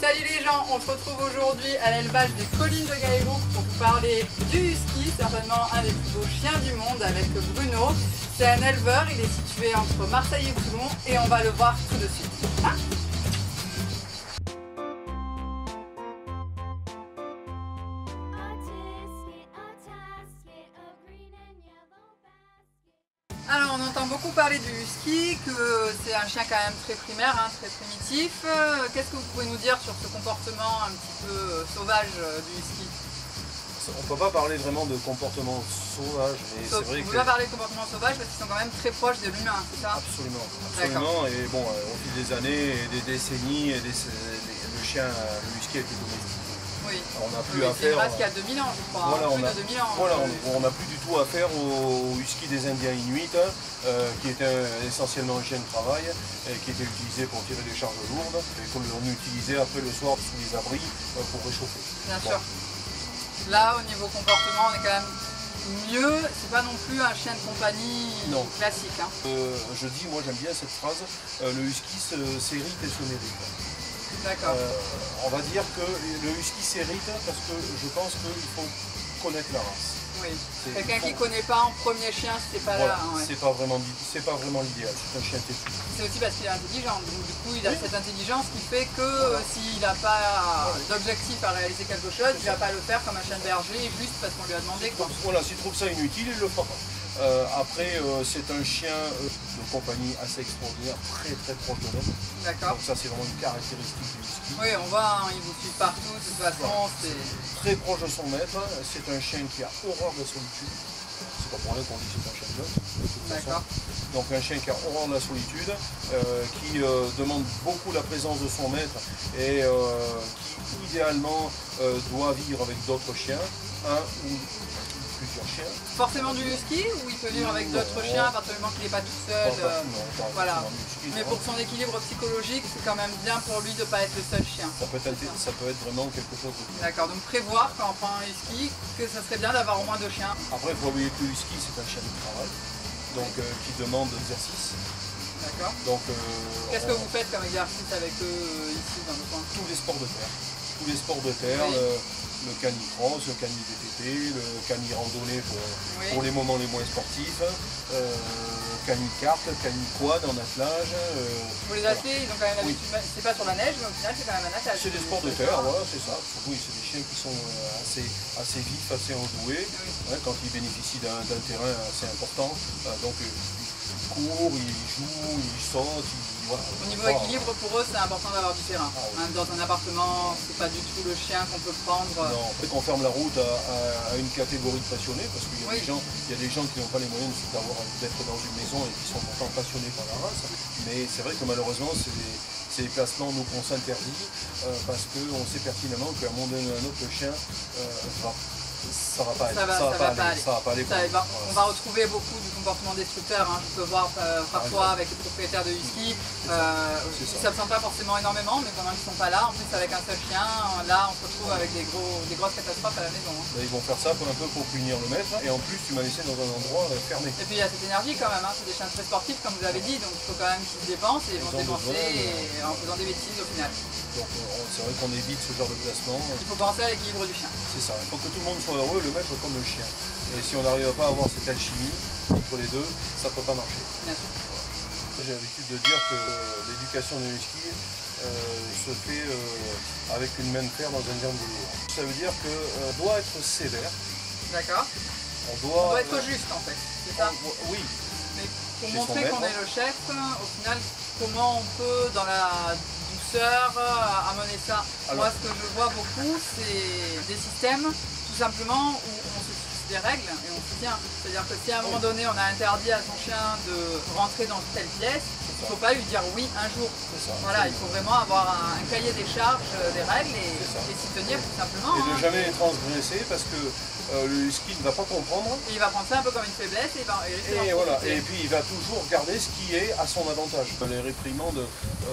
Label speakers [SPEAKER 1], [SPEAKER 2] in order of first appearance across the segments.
[SPEAKER 1] Salut les gens, on se retrouve aujourd'hui à l'élevage des collines de Gaillebourg pour vous parler du husky, certainement un des plus beaux chiens du monde avec Bruno. C'est un éleveur, il est situé entre Marseille et Toulon et on va le voir tout de suite. Hein? Alors on entend beaucoup parler du husky, que c'est un chien quand même très primaire, hein, très primitif. Qu'est-ce que vous pouvez nous dire sur ce comportement un petit peu sauvage du husky?
[SPEAKER 2] On ne peut pas parler vraiment de comportement sauvage, mais c'est vrai
[SPEAKER 1] que... On
[SPEAKER 2] que...
[SPEAKER 1] peut pas parler de comportement sauvage parce qu'ils sont quand même très proches de l'humain, c'est ça?
[SPEAKER 2] Absolument, absolument. Et bon, au fil des années et des décennies, le husky a été domestiqué.
[SPEAKER 1] Oui.
[SPEAKER 2] On n'a plus affaire...
[SPEAKER 1] C'est une race qui a 2000 ans, je crois.
[SPEAKER 2] Voilà,
[SPEAKER 1] plus de 2000 ans.
[SPEAKER 2] Voilà, on n'a plus du tout affaire au husky des Indiens Inuits, qui était essentiellement un chien de travail, qui était utilisé pour tirer des charges lourdes, et qu'on utilisait après le soir sous les abris pour réchauffer.
[SPEAKER 1] Bien sûr. Là, au niveau comportement, on est quand même mieux. C'est pas non plus un chien de compagnie classique. Hein.
[SPEAKER 2] Je dis, moi j'aime bien cette phrase, le husky s'hérite et se mérite.
[SPEAKER 1] D'accord.
[SPEAKER 2] On va dire que le husky s'hérite parce que je pense qu'il faut connaître la race.
[SPEAKER 1] Oui. Quelqu'un qui ne connaît pas en premier chien, c'est pas
[SPEAKER 2] voilà,
[SPEAKER 1] là. Hein, ouais.
[SPEAKER 2] C'est pas vraiment l'idéal, c'est un chien têtu.
[SPEAKER 1] C'est aussi parce qu'il est intelligent, donc du coup il a cette intelligence qui fait que s'il n'a pas d'objectif à réaliser quelque chose, il ne va pas le faire comme un chien de berger juste parce qu'on lui a demandé quoi.
[SPEAKER 2] Voilà, s'il trouve ça inutile, il le fera pas. Après, c'est un chien de compagnie assez extraordinaire, très proche de l'homme.
[SPEAKER 1] D'accord.
[SPEAKER 2] Donc ça, c'est vraiment une caractéristique du husky.
[SPEAKER 1] Oui, on voit, hein, il vous suit partout, de toute façon.
[SPEAKER 2] C'est très proche de son maître. C'est un chien qui a horreur de la solitude. C'est pas pour rien qu'on dit que c'est un chien de gosse.
[SPEAKER 1] D'accord.
[SPEAKER 2] Donc un chien qui a horreur de la solitude, qui demande beaucoup la présence de son maître et qui idéalement doit vivre avec d'autres chiens, un ou plusieurs chiens.
[SPEAKER 1] Forcément du husky ou il peut vivre avec d'autres chiens à partir du moment qu'il n'est pas tout seul voilà. Mais pour son équilibre psychologique, c'est quand même bien pour lui de ne pas être le seul chien.
[SPEAKER 2] Ça peut être vraiment quelque chose de...
[SPEAKER 1] D'accord, donc prévoir quand on prend un husky que ça serait bien d'avoir au moins 2 chiens.
[SPEAKER 2] Après, il faut oublier que le husky, c'est un chien de travail, donc qui demande l'exercice.
[SPEAKER 1] D'accord.
[SPEAKER 2] Donc,
[SPEAKER 1] qu'est-ce que vous faites comme exercice avec eux ici dans le coin?
[SPEAKER 2] Tous les sports de terre. Tous les sports de terre, le canicross, le cani-VTT, le cani-randonnée pour les moments les moins sportifs, cani-kart, cani-quad en attelage.
[SPEAKER 1] Pour les athlètes, ils ont quand même l'habitude, c'est pas sur la neige, mais au final c'est quand même un attelage.
[SPEAKER 2] C'est des sports de terre, voilà, c'est ça. Surtout, c'est des chiens qui sont assez vifs, assez enjoués, quand ils bénéficient d'un terrain assez important. Donc, ils courent, ils jouent, ils sautent. Voilà,
[SPEAKER 1] au niveau équilibre, pour eux, c'est important d'avoir du terrain. Même dans un appartement, c'est pas du tout le chien qu'on peut prendre.
[SPEAKER 2] Non, en fait, on ferme la route à une catégorie de passionnés, parce qu'il y a des gens qui n'ont pas les moyens d'être dans une maison et qui sont pourtant passionnés par la race. Mais c'est vrai que malheureusement, c'est des placements nous qu'on s'interdit, parce qu'on sait pertinemment qu'à un moment donné ou à un autre, le chien ça va pas aller.
[SPEAKER 1] On va retrouver beaucoup du comportement destructeur. Hein. Je peux voir parfois avec les propriétaires de husky, ils ne s'absentent pas forcément énormément, mais pendant qu'ils ne sont pas là, en plus avec un seul chien, là on se retrouve avec des grosses catastrophes à la maison. Hein.
[SPEAKER 2] Ils vont faire ça un peu pour punir le maître, et en plus tu m'as laissé dans un endroit fermé.
[SPEAKER 1] Et puis il y a cette énergie quand même, hein. C'est des chiens très sportifs comme vous avez dit, donc il faut quand même qu'ils se dépensent et ils vont se dépenser en faisant des bêtises au final.
[SPEAKER 2] Donc c'est vrai qu'on évite ce genre de placement.
[SPEAKER 1] Il faut penser à l'équilibre du chien.
[SPEAKER 2] C'est ça, il faut que tout le monde soit heureux, le maître comme le chien. Et si on n'arrive pas à avoir cette alchimie entre les deux, ça ne peut pas marcher.
[SPEAKER 1] Bien sûr.
[SPEAKER 2] J'ai l'habitude de dire que l'éducation du husky se fait avec une main de fer dans un jambon de lourd. Ça veut dire qu'on doit être sévère.
[SPEAKER 1] D'accord. On doit être juste en fait, c'est ça?
[SPEAKER 2] Oui.
[SPEAKER 1] Mais pour montrer qu'on est le chef, au final, comment on peut, dans la douceur, amener ça? Moi, ce que je vois beaucoup, c'est des systèmes, tout simplement, où on se fixe des règles et on se tient. C'est-à-dire que si à un moment donné, on a interdit à son chien de rentrer dans telle pièce, il ne faut pas lui dire oui un jour. Voilà, il faut vraiment avoir un cahier des charges, des règles et s'y tenir tout simplement.
[SPEAKER 2] Et ne jamais transgresser parce que le husky ne va pas comprendre.
[SPEAKER 1] Et il va prendre ça un peu comme une faiblesse et il va
[SPEAKER 2] et puis il va toujours garder ce qui est à son avantage. Les réprimandes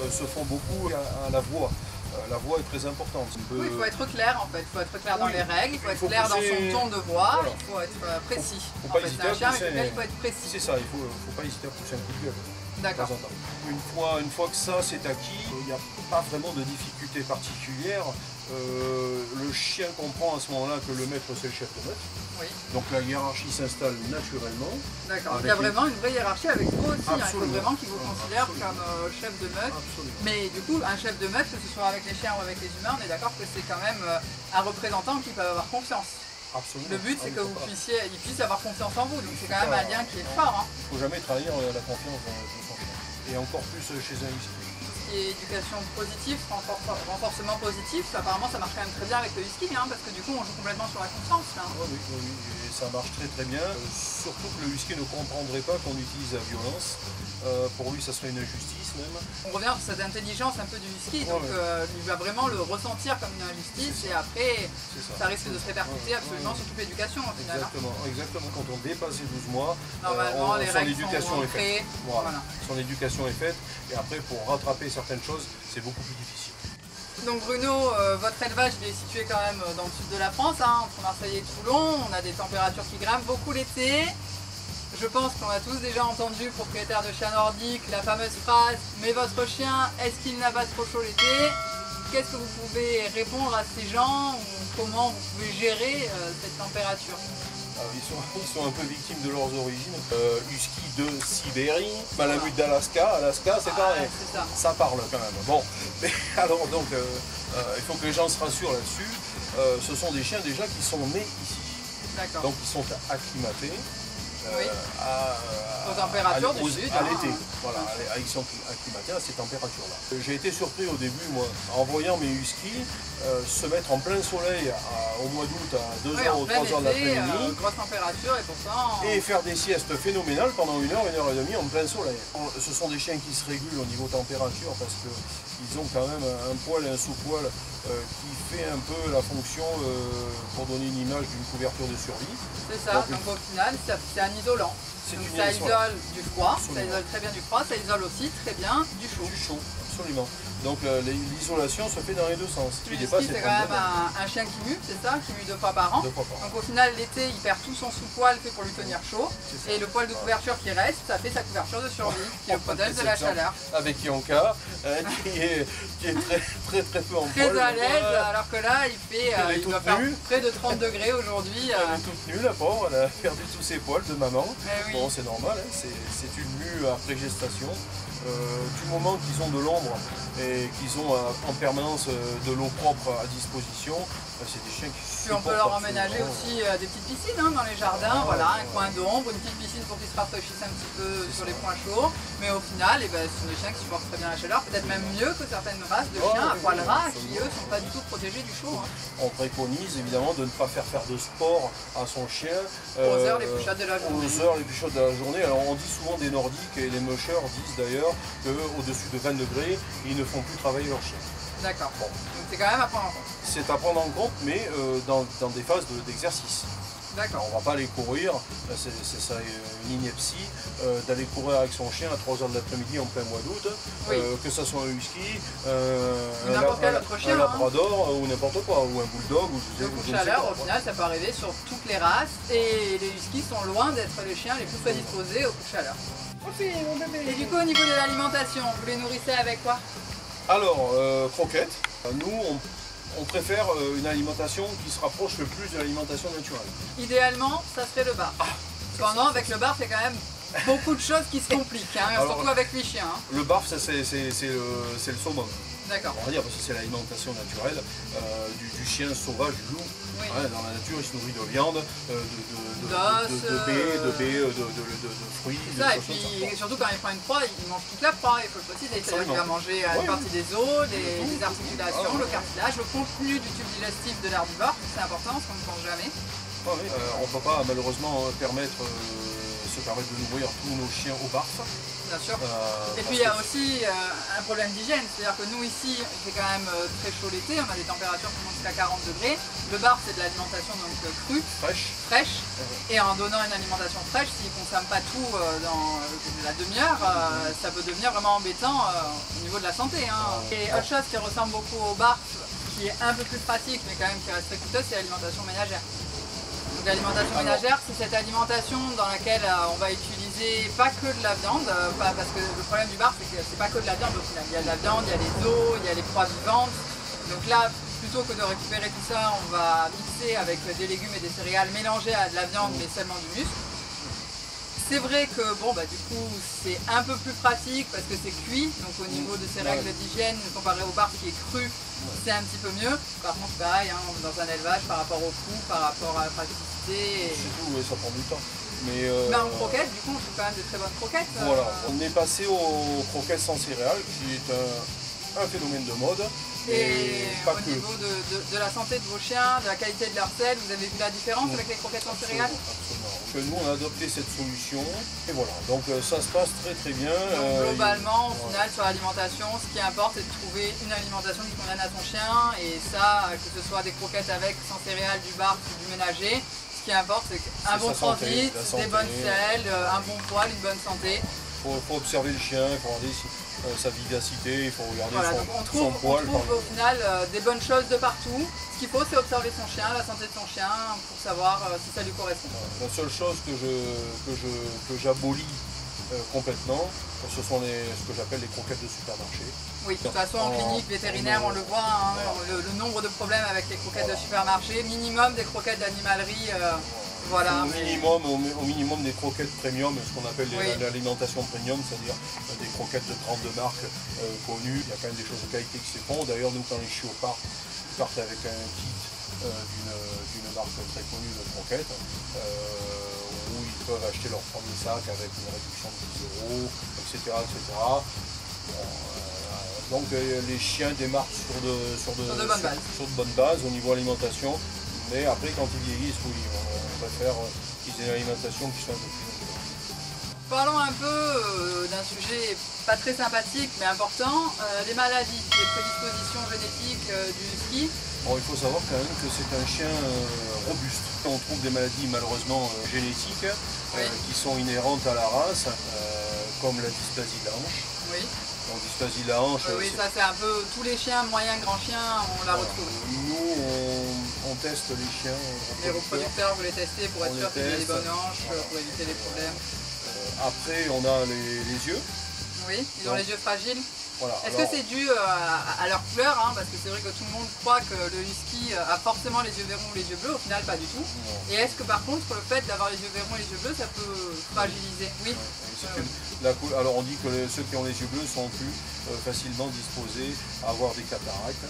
[SPEAKER 2] se font beaucoup à la voix. La voix est très importante.
[SPEAKER 1] Oui, il faut être clair en fait, il faut être clair dans les règles, il faut être clair dans son ton de voix, il faut être précis.
[SPEAKER 2] Faut pas hésiter à pousser.
[SPEAKER 1] Il faut être précis.
[SPEAKER 2] C'est ça, il ne faut pas hésiter à pousser un coup de gueule.
[SPEAKER 1] D'accord.
[SPEAKER 2] Une fois que ça c'est acquis, il n'y a pas vraiment de difficulté particulière. Le chien comprend à ce moment-là que le maître c'est le chef de meute.
[SPEAKER 1] Oui.
[SPEAKER 2] Donc la hiérarchie s'installe naturellement.
[SPEAKER 1] D'accord. Il y a vraiment une vraie hiérarchie avec vous aussi. Hein. Il faut vraiment qu'il vous considère
[SPEAKER 2] Absolument.
[SPEAKER 1] comme chef de meute.
[SPEAKER 2] Absolument.
[SPEAKER 1] Mais du coup, un chef de meute, que ce soit avec les chiens ou avec les humains, on est d'accord que c'est quand même un représentant qui peut avoir confiance.
[SPEAKER 2] Absolument.
[SPEAKER 1] Le but, c'est que il puisse avoir confiance en vous. Donc c'est quand même un lien qui est fort. Hein.
[SPEAKER 2] Il ne faut jamais trahir la confiance de son chien. Et encore plus chez un husky.
[SPEAKER 1] Éducation positive, renforcement positif, apparemment ça marche quand même très bien avec le husky, hein, parce que du coup on joue complètement sur la confiance. Là.
[SPEAKER 2] Oui, et ça marche très bien. Surtout que le husky ne comprendrait pas qu'on utilise la violence. Pour lui, ça serait une injustice même. On
[SPEAKER 1] revient sur cette intelligence un peu du husky, donc il va vraiment le ressentir comme une injustice et après ça risque de se répercuter absolument sur toute l'éducation au final.
[SPEAKER 2] Exactement. Quand on dépasse les 12 mois,
[SPEAKER 1] normalement les règles sont
[SPEAKER 2] est faite. Voilà. Son éducation est faite et après pour rattraper certaines choses, c'est beaucoup plus difficile.
[SPEAKER 1] Donc Bruno, votre élevage il est situé quand même dans le sud de la France, hein, entre Marseille et Toulon. On a des températures qui grimpent beaucoup l'été. Je pense qu'on a tous déjà entendu, propriétaire de chiens nordiques, la fameuse phrase « Mais votre chien, est-ce qu'il n'a pas trop chaud l'été ?» Qu'est-ce que vous pouvez répondre à ces gens ou comment vous pouvez gérer cette température?
[SPEAKER 2] Ils sont un peu victimes de leurs origines. Husky de Sibérie, Malamute d'Alaska, c'est pareil. Ça parle quand même. Bon, mais alors donc, il faut que les gens se rassurent là-dessus. Ce sont des chiens déjà qui sont nés ici. Donc ils sont acclimatés.
[SPEAKER 1] Aux températures du sud.
[SPEAKER 2] À l'été, voilà, ils sont acclimatés à ces températures-là. J'ai été surpris au début, moi, en voyant mes huskies se mettre en plein soleil au mois d'août à 2h ou 3h de l'après-midi.
[SPEAKER 1] Grosse température et pourtant...
[SPEAKER 2] Et faire des siestes phénoménales pendant 1 heure, 1 heure et demie en plein soleil. Ce sont des chiens qui se régulent au niveau température parce qu'ils ont quand même un poil et un sous-poil qui fait un peu la fonction pour donner une image d'une couverture de survie.
[SPEAKER 1] C'est ça, donc au final, c'est un isolant. Donc ça isole du froid, ça isole très bien du froid, ça isole aussi très bien du chaud.
[SPEAKER 2] Du chaud, absolument. Donc l'isolation se fait dans les deux sens.
[SPEAKER 1] Le husky c'est quand même un chien qui mue, c'est ça, qui mue 2 fois par an. Donc au final l'été il perd tout son sous-poil fait pour lui tenir chaud. Et le poil de couverture qui reste, ça fait sa couverture de survie, qui le protège de la chaleur.
[SPEAKER 2] Avec Yonka, qui est très peu en poil.
[SPEAKER 1] Très à l'aise, alors que là il doit faire près de 30 degrés aujourd'hui.
[SPEAKER 2] Elle est toute nue la pauvre, elle a perdu tous ses poils de maman. Bon c'est normal, hein, c'est une mue après gestation. Du moment qu'ils ont de l'ombre et qu'ils ont en permanence de l'eau propre à disposition, c'est des chiens qui
[SPEAKER 1] puis on peut leur emménager aussi des petites piscines hein, dans les jardins, voilà, un coin d'ombre, une petite piscine pour qu'ils se rafraîchissent un petit peu sur les points chauds. Mais au final, ce sont des chiens qui supportent très bien la chaleur, peut-être même mieux que certaines races de chiens à poil ras qui eux sont pas du tout protégés du chaud. Hein.
[SPEAKER 2] On préconise évidemment de ne pas faire de sport à son chien
[SPEAKER 1] aux heures les plus chaudes de la journée.
[SPEAKER 2] Aux heures les plus chaudes de la journée. Alors on dit souvent des nordiques et les mushers disent d'ailleurs qu'au-dessus de 20 degrés, ils ne font plus travailler leur chien.
[SPEAKER 1] D'accord. Bon. Donc c'est quand même à prendre en compte.
[SPEAKER 2] C'est à prendre en compte, mais dans des phases d'exercice.
[SPEAKER 1] D'accord.
[SPEAKER 2] On ne va pas aller courir, c'est ça une ineptie, d'aller courir avec son chien à 3h de l'après-midi en plein mois d'août, que ce soit un husky, un labrador ou n'importe quoi, ou un bulldog.
[SPEAKER 1] Le coup de chaleur, au final, ça peut arriver sur toutes les races, et les huskies sont loin d'être les chiens les plus prédisposés au coup de chaleur. Et du coup, au niveau de l'alimentation, vous les nourrissez avec quoi?
[SPEAKER 2] Alors, croquettes. Nous, on préfère une alimentation qui se rapproche le plus de l'alimentation naturelle.
[SPEAKER 1] Idéalement, ça serait le bar. Cependant, avec le barf, il y a quand même beaucoup de choses qui se compliquent, hein, alors, surtout avec les chiens. Hein.
[SPEAKER 2] Le barf, c'est le saumon.
[SPEAKER 1] D'accord.
[SPEAKER 2] On va dire parce que c'est l'alimentation naturelle du chien sauvage, du loup. Oui. Ouais, dans la nature, il se nourrit de viande, de baies, de fruits.
[SPEAKER 1] C'est ça, et puis surtout quand il prend une proie, il mange toute la proie, il faut le préciser. C'est-à-dire qu'il va manger une partie des os, des articulations, le cartilage, le contenu du tube digestif de l'herbivore, c'est important parce qu'on ne pense jamais.
[SPEAKER 2] On ne peut pas malheureusement se permettre de nourrir tous nos chiens au barf.
[SPEAKER 1] Bien sûr. Et puis il y a aussi un problème d'hygiène, c'est-à-dire que nous ici, il fait quand même très chaud l'été, on a des températures qui montent jusqu'à 40 degrés. Le barf c'est de l'alimentation donc crue, fraîche. Et en donnant une alimentation fraîche, s'ils ne consomment pas tout dans la demi-heure, ça peut devenir vraiment embêtant au niveau de la santé. Hein. Et autre chose qui ressemble beaucoup au barf, qui est un peu plus pratique mais quand même qui reste très coûteuse, c'est l'alimentation ménagère. L'alimentation ménagère, c'est cette alimentation dans laquelle on va utiliser c'est pas que de la viande, parce que le problème du bar, c'est que c'est pas que de la viande au final. Il y a de la viande, il y a les os, il y a les proies vivantes. Donc là, plutôt que de récupérer tout ça, on va mixer avec des légumes et des céréales mélangés à de la viande, mais seulement du muscle. C'est vrai que bon, du coup, c'est un peu plus pratique parce que c'est cuit, donc au niveau de ces règles d'hygiène, comparé au bar qui est cru, c'est un petit peu mieux. Par contre, pareil, hein, dans un élevage, par rapport au coût, par rapport à la praticité.
[SPEAKER 2] C'est tout, ça prend du temps. Mais
[SPEAKER 1] en croquettes, du coup, on fait quand même de très bonnes croquettes.
[SPEAKER 2] Voilà, on est passé aux croquettes sans céréales, qui est un phénomène de mode.
[SPEAKER 1] Et au niveau de la santé de vos chiens, de la qualité de leur sel, vous avez vu la différence avec les croquettes sans céréales?
[SPEAKER 2] Absolument. Que nous, on a adopté cette solution. Et voilà, donc ça se passe très très bien.
[SPEAKER 1] Donc, globalement, au final, sur l'alimentation, ce qui importe, c'est de trouver une alimentation qui convienne à ton chien. Et ça, que ce soit des croquettes avec, sans céréales, du bar ou du ménager, ce qui importe, c'est un bon transit, des bonnes selles, un bon poil, une bonne santé.
[SPEAKER 2] Il faut observer le chien, il faut regarder sa vivacité, il faut regarder
[SPEAKER 1] on trouve au final des bonnes choses de partout. Ce qu'il faut, c'est observer son chien, la santé de son chien, pour savoir si ça lui correspond.
[SPEAKER 2] La seule chose que j'abolis complètement, ce sont ce que j'appelle les croquettes de supermarché.
[SPEAKER 1] Oui, de toute façon, en clinique vétérinaire, on le voit, hein, le nombre de problèmes avec les croquettes de supermarché, minimum des croquettes d'animalerie. Voilà,
[SPEAKER 2] au minimum des croquettes premium, ce qu'on appelle l'alimentation premium, c'est-à-dire des croquettes de 32 marques connues. Il y a quand même des choses de qualité qui se font. D'ailleurs, nous, quand les chiots partent avec un kit d'une marque très connue de croquettes, où ils peuvent acheter leur premier sac avec une réduction de 10 €, etc. Donc les chiens démarrent sur de bonnes bases au niveau alimentation. Mais après, quand ils vieillissent, oui, on préfère qu'ils aient une alimentation qui soit un peu plus longue.
[SPEAKER 1] Parlons un peu d'un sujet pas très sympathique, mais important, les maladies, les prédispositions génétiques du husky.
[SPEAKER 2] Bon, il faut savoir quand même que c'est un chien robuste. On trouve des maladies malheureusement génétiques qui sont inhérentes à la race, comme la dysplasie de la hanche.
[SPEAKER 1] Oui.
[SPEAKER 2] Donc, dysplasie de la hanche.
[SPEAKER 1] Oui, ça c'est un peu tous les chiens, moyens, grands chiens, on la retrouve.
[SPEAKER 2] Nous, on teste les chiens.
[SPEAKER 1] Les reproducteurs, vous les testez pour être sûr qu'il y a des bonnes hanches, pour éviter les problèmes.
[SPEAKER 2] Après, on a les yeux.
[SPEAKER 1] Oui, ils ont les yeux fragiles.
[SPEAKER 2] Voilà,
[SPEAKER 1] est-ce que c'est dû à leur couleur, hein, parce que c'est vrai que tout le monde croit que le husky a forcément les yeux verrons ou les yeux bleus, au final pas du tout. Non. Et est-ce que par contre le fait d'avoir les yeux verrons et les yeux bleus, ça peut fragiliser? Oui.
[SPEAKER 2] Alors on dit que ceux qui ont les yeux bleus sont plus facilement disposés à avoir des cataractes,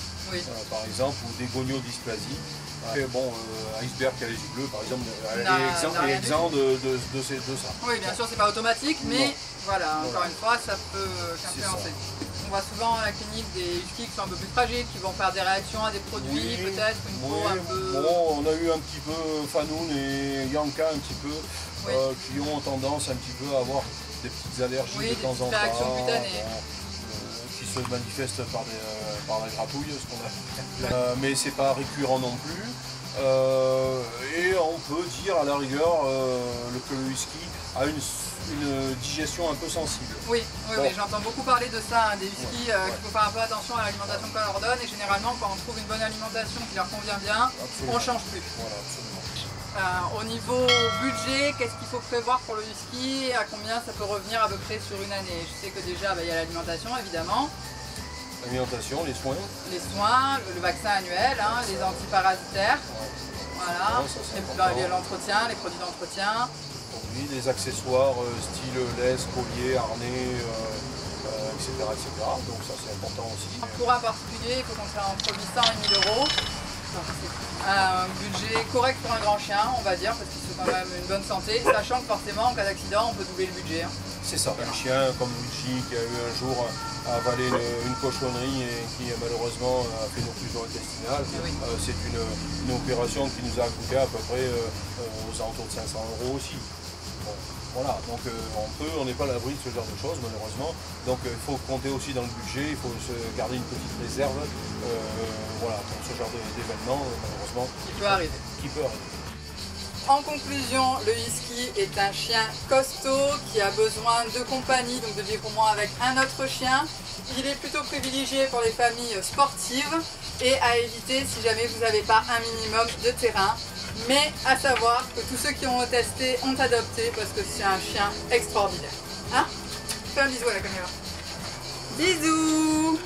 [SPEAKER 2] par exemple, ou des goniodysplasies. Et bon, Iceberg qui a les yeux bleus, par exemple, est exempt de ça.
[SPEAKER 1] Oui, bien sûr, c'est pas automatique, mais voilà, encore une fois, ça peut influencer. On voit souvent à la clinique des huskies qui sont un peu plus fragiles, qui vont faire des réactions à des produits, peut-être, une peau un peu...
[SPEAKER 2] Bon, on a eu un petit peu Fanoun et Yanka un petit peu, qui ont tendance un petit peu à avoir des petites allergies de temps en temps.
[SPEAKER 1] Des réactions cutanées.
[SPEAKER 2] Qui se manifestent par la gratouille, ce qu'on appelle. Mais c'est pas récurrent non plus. Et on peut dire à la rigueur que le husky a une digestion un peu sensible.
[SPEAKER 1] Oui, j'entends beaucoup parler de ça, hein, des huskies qu'il faut faire un peu attention à l'alimentation qu'on leur donne, et généralement quand on trouve une bonne alimentation qui leur convient bien, on ne change plus.
[SPEAKER 2] Voilà, absolument.
[SPEAKER 1] Au niveau budget, qu'est-ce qu'il faut prévoir pour le husky? À combien ça peut revenir à peu près sur une année? Je sais que déjà il y a l'alimentation évidemment.
[SPEAKER 2] L'alimentation, les soins.
[SPEAKER 1] Les soins, le vaccin annuel, hein, les antiparasitaires. Voilà, l'entretien, les produits d'entretien.
[SPEAKER 2] Oui, des accessoires style laisse, collier, harnais, etc., etc. Donc ça c'est important aussi.
[SPEAKER 1] Pour un particulier, il faut compter entre 800 et 1000 €. Un budget correct pour un grand chien, on va dire, parce qu'il faut quand même une bonne santé, sachant que forcément en cas d'accident on peut doubler le budget. Hein.
[SPEAKER 2] C'est ça, un chien comme Luigi qui a eu un jour avalé une cochonnerie et qui malheureusement a fait une occlusion intestinale, c'est une opération qui nous a coûté à peu près aux alentours de 500 € aussi. Bon, voilà, donc on n'est pas à l'abri de ce genre de choses malheureusement, donc il faut compter aussi dans le budget, il faut se garder une petite réserve voilà, pour ce genre d'événement malheureusement
[SPEAKER 1] qui peut arriver.
[SPEAKER 2] En
[SPEAKER 1] conclusion, le husky est un chien costaud qui a besoin de compagnie, donc de vivre au moins avec un autre chien. Il est plutôt privilégié pour les familles sportives et à éviter si jamais vous n'avez pas un minimum de terrain. Mais à savoir que tous ceux qui ont testé ont adopté parce que c'est un chien extraordinaire. Hein? Fais un bisou à la caméra. Bisous!